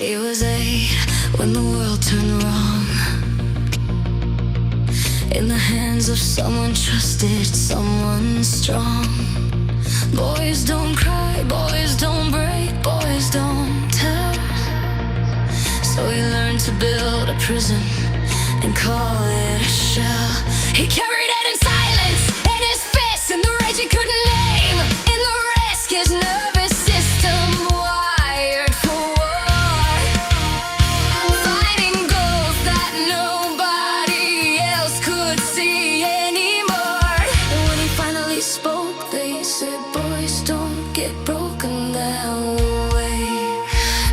He was 8 when the world turned wrong, in the hands of someone trusted, someone strong. Boys don't cry, boys don't break, boys don't tell. So he learned to build a prison and call it a shell. He carried it in silence, in his fists, in the rage he couldn't name, in the risk his nervous system wired for war, fighting goals that nobody else could see anymore. And when he finally spoke, they said, boys don't get broken that way.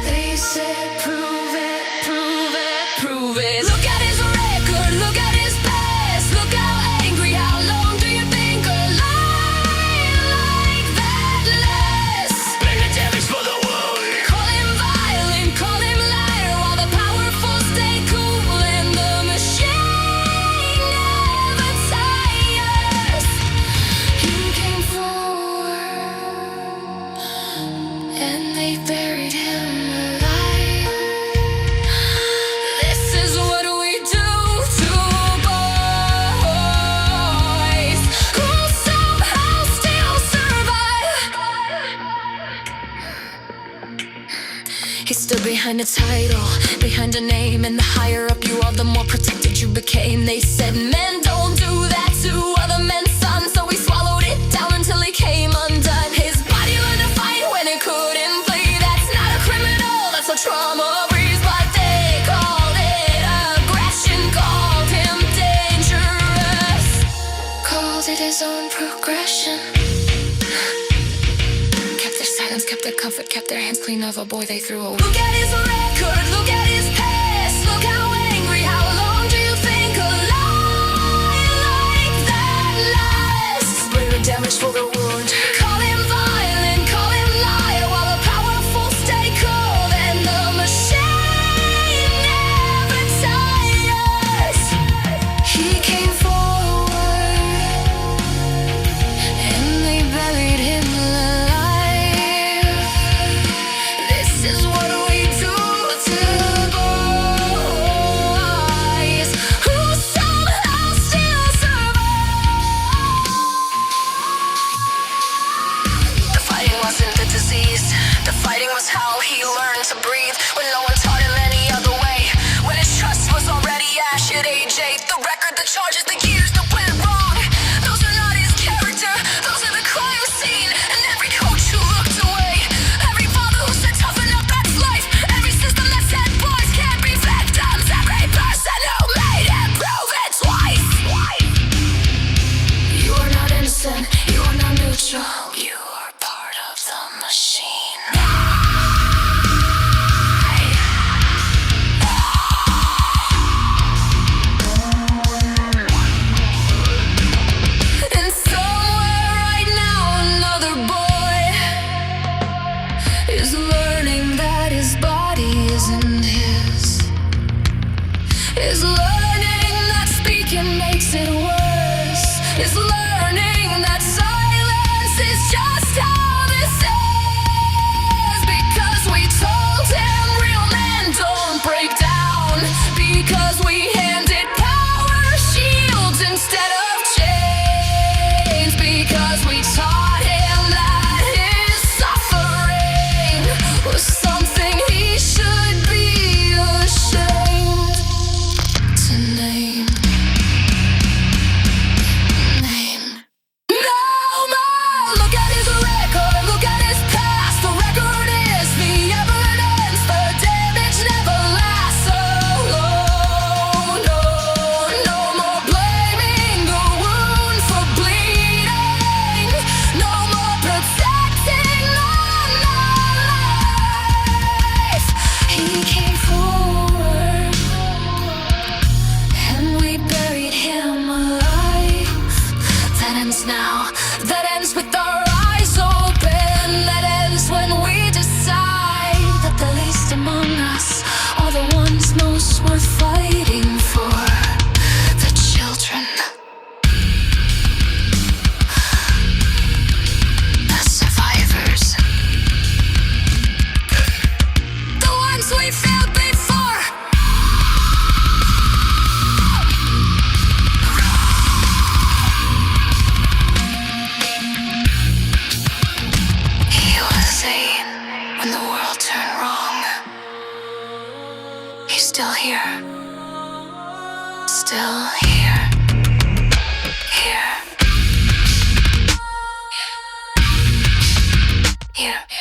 They said, prove it, prove it, prove it. Look at his record, look at his past, look how angry, how long do you think a lie like that lasts? Blame the damage for the wound. Call him violent, call him liar, while the powerful stay cool and the machine never tires. He came forward and they buried him alive. This is what we do to boys who somehow still survive. He stood behind a title, behind a name, and the higher up you are, the more protected you became. They said men don't do that to other men's sons, so he swallowed it down until he came undone. His body learned to fight when it couldn't bleed. That's not a criminal, that's a trauma breeze. But they called it aggression, called him dangerous, called it his own progression. Kept their silence, kept their comfort, kept their hands clean of a boy they threw away. Look at his record, look at his past, look how angry, how long do you think a lie like that lasts? Blame the damage for the wound. Call him violent, call him liar, while the powerful stay cold and the machine never tires. He came forward and they buried him alive. This is what we do to boys who somehow still survive. The fighting wasn't the disease, the fighting was how he learned to breathe when no one taught him any other way. When his trust was already ash at age 8, the record, the charges, the years that went wrong, those are not his character, those are the crime scene. And every coach who looked away, every father who said toughen up, that's life, every system that said boys can't be victims, every person who made him prove it twice. You are not innocent, you are not neutral, you are part of the machine. And somewhere right now another boy is learning that his body isn't his, is learning that speaking makes it worse, is learning that silence is just how this is. Because we told him real men don't break down, because we handed power shields instead of chains, because we taught him that his suffering was something he should be you still here? Still here. Here. Here.